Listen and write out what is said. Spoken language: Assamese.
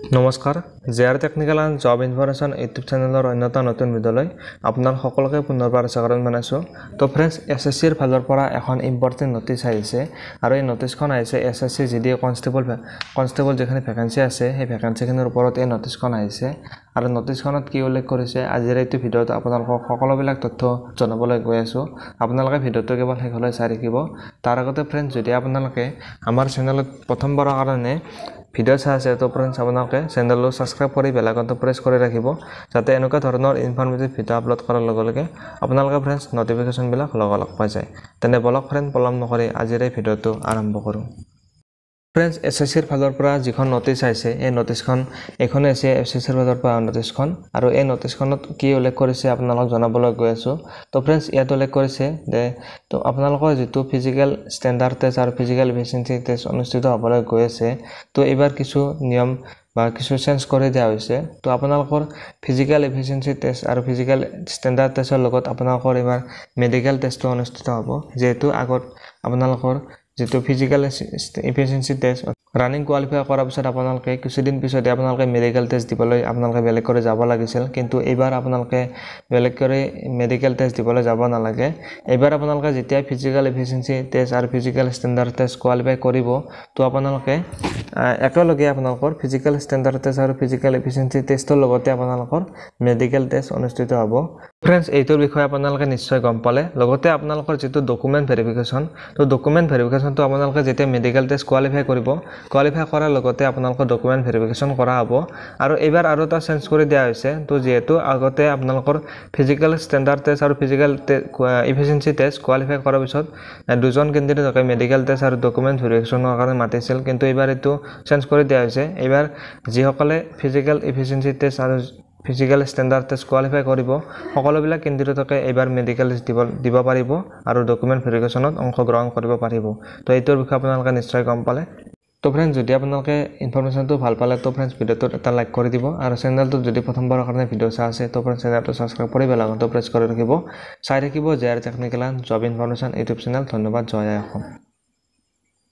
নমস্কাৰ JR technical and job information YouTube চেনেলৰ অন্যতম নতুন ভিডিঅ'লৈ আপোনাৰ সকলোকে পুনৰবাৰ স্বাগতম জনাইছোঁ। তো ফ্ৰেণ্ডছ, এছএছচিৰ ফালৰ পৰা এখন ইম্পৰ্টেণ্ট নটিচ আহিছে আৰু এই নটিচখন আহিছে এছএছচি জিডি কনষ্টেবল যিখিনি ভেকেঞ্চি আছে সেই ভেকেঞ্চিখিনিৰ ওপৰত এই নটিচখন আহিছে আৰু নটিচখনত কি উল্লেখ কৰিছে আজিৰ এইটো ভিডিঅ'ত আপোনালোকক সকলোবিলাক তথ্য জনাবলৈ গৈ আছোঁ। আপোনালোকে ভিডিঅ'টো কেৱল শেষলৈ চাই থাকিব। তাৰ আগতে ফ্ৰেণ্ডছ, যদি আপোনালোকে আমাৰ চেনেলত প্ৰথমবাৰৰ কাৰণে ভিডিঅ' চাই আছে তো ফ্ৰেণ্ডছ আপোনালোকে চেনেলটো ছাবস্ক্ৰাইব কৰি বেল আইকনটো প্ৰেছ কৰি ৰাখিব, যাতে এনেকুৱা ধৰণৰ ইনফৰ্মেটিভ ভিডিঅ' আপলোড কৰাৰ লগে লগে আপোনালোকে ফ্ৰেণ্ডছ নটিফিকেশ্যনবিলাক লগালগ পাই যায়। তেনে বলক ফ্ৰেণ্ড পলম নকৰি আজিৰ এই ভিডিঅ'টো আৰম্ভ কৰোঁ। ফ্ৰেণ্ডছ, এছএছচিৰ ফালৰ পৰা যিখন নটিচ আহিছে এই নটিচখন এইখনে হৈছে এছএছচিৰ ফালৰ পৰা নটিচখন আৰু এই নটিচখনত কি উল্লেখ কৰিছে আপোনালোকক জনাবলৈ গৈ আছোঁ। তো ফ্ৰেণ্ডছ, ইয়াত উল্লেখ কৰিছে যে তো আপোনালোকৰ যিটো ফিজিকেল ষ্টেণ্ডাৰ্ড টেষ্ট আৰু ফিজিকেল এফিচিয়েঞ্চি টেষ্ট অনুষ্ঠিত হ'বলৈ গৈ আছে, তো এইবাৰ কিছু নিয়ম বা কিছু চেঞ্জ কৰি দিয়া হৈছে। তো আপোনালোকৰ ফিজিকেল এফিচিয়েঞ্চি টেষ্ট আৰু ফিজিকেল ষ্টেণ্ডাৰ্ড টেষ্টৰ লগত আপোনালোকৰ এইবাৰ মেডিকেল টেষ্টটো অনুষ্ঠিত হ'ব। যিহেতু আগত আপোনালোকৰ যিটো physical efficiency test running qualify কৰাৰ পিছত আপোনালোকে কিছুদিন পিছতে আপোনালোকে মেডিকেল টেষ্ট দিবলৈ আপোনালোকে বেলেগ কৰি যাব লাগিছিল, কিন্তু এইবাৰ আপোনালোকে বেলেগ কৰি মেডিকেল টেষ্ট দিবলৈ যাব নালাগে। এইবাৰ আপোনালোকে যেতিয়া ফিজিকেল এফিচিয়েঞ্চি টেষ্ট আৰু ফিজিকেল ষ্টেণ্ডাৰ্ড টেষ্ট কোৱালিফাই কৰিব, তো আপোনালোকে একেলগে আপোনালোকৰ ফিজিকেল ষ্টেণ্ডাৰ্ড টেষ্ট আৰু ফিজিকেল এফিচিয়েঞ্চি টেষ্টৰ লগতে আপোনালোকৰ মেডিকেল টেষ্ট অনুষ্ঠিত হ'ব। ফ্ৰেণ্ডছ, এইটোৰ বিষয়ে আপোনালোকে নিশ্চয় গম পালে। লগতে আপোনালোকৰ যিটো ডকুমেণ্ট ভেৰিফিকেশ্যন, তো ডকুমেণ্ট ভেৰিফিকেশ্যনটো আপোনালোকে যেতিয়া মেডিকেল টেষ্ট কোৱালিফাই কৰিব, কোৱালিফাই কৰাৰ লগতে আপোনালোকৰ ডকুমেণ্ট ভেৰিফিকেশ্যন কৰা হ'ব। আৰু এইবাৰ আৰু এটা চেঞ্জ কৰি দিয়া হৈছে। তো যিহেতু আগতে আপোনালোকৰ ফিজিকেল ষ্টেণ্ডাৰ্ড টেষ্ট আৰু ফিজিকেল এফিচিয়েঞ্চি টেষ্ট কোৱালিফাই কৰাৰ পিছত দুজন কেণ্ডিডেটকে মেডিকেল টেষ্ট আৰু ডকুমেণ্ট ভেৰিফিকেশ্যনৰ কাৰণে মাতিছিল, কিন্তু এইবাৰ এইটো চেঞ্জ কৰি দিয়া হৈছে। এইবাৰ যিসকলে ফিজিকেল এফিচিয়েঞ্চি টেষ্ট আৰু ফিজিকেল ষ্টেণ্ডাৰ্ড টেষ্ট কোৱালিফাই কৰিব সকলোবিলাক কেণ্ডিডেটকে এইবাৰ মেডিকেল টেষ্ট দিব পাৰিব আৰু ডকুমেণ্ট ভেৰিফিকেশ্যনত অংশগ্ৰহণ কৰিব পাৰিব। তো এইটোৰ বিষয়ে আপোনালোকে নিশ্চয় গম পালে। তো ফ্ৰেণ্ডছ, যদি আপোনালোকে ইনফৰমেশ্যনটো ভাল পালে তো ফ্ৰেণ্ডছ ভিডিঅ'টোত এটা লাইক কৰি দিব আৰু চেনেলটোত যদি প্ৰথমবাৰৰ কাৰণে ভিডিঅ' চাই আছে তো ফ্ৰেণ্ডছ চেনেলটো ছাবস্ক্ৰাইব কৰি বেল আইকনটো প্ৰেছ কৰি ৰাখিব। চাই থাকিব JR technical and job information YouTube channel. ধন্যবাদ। জয় আই অসম।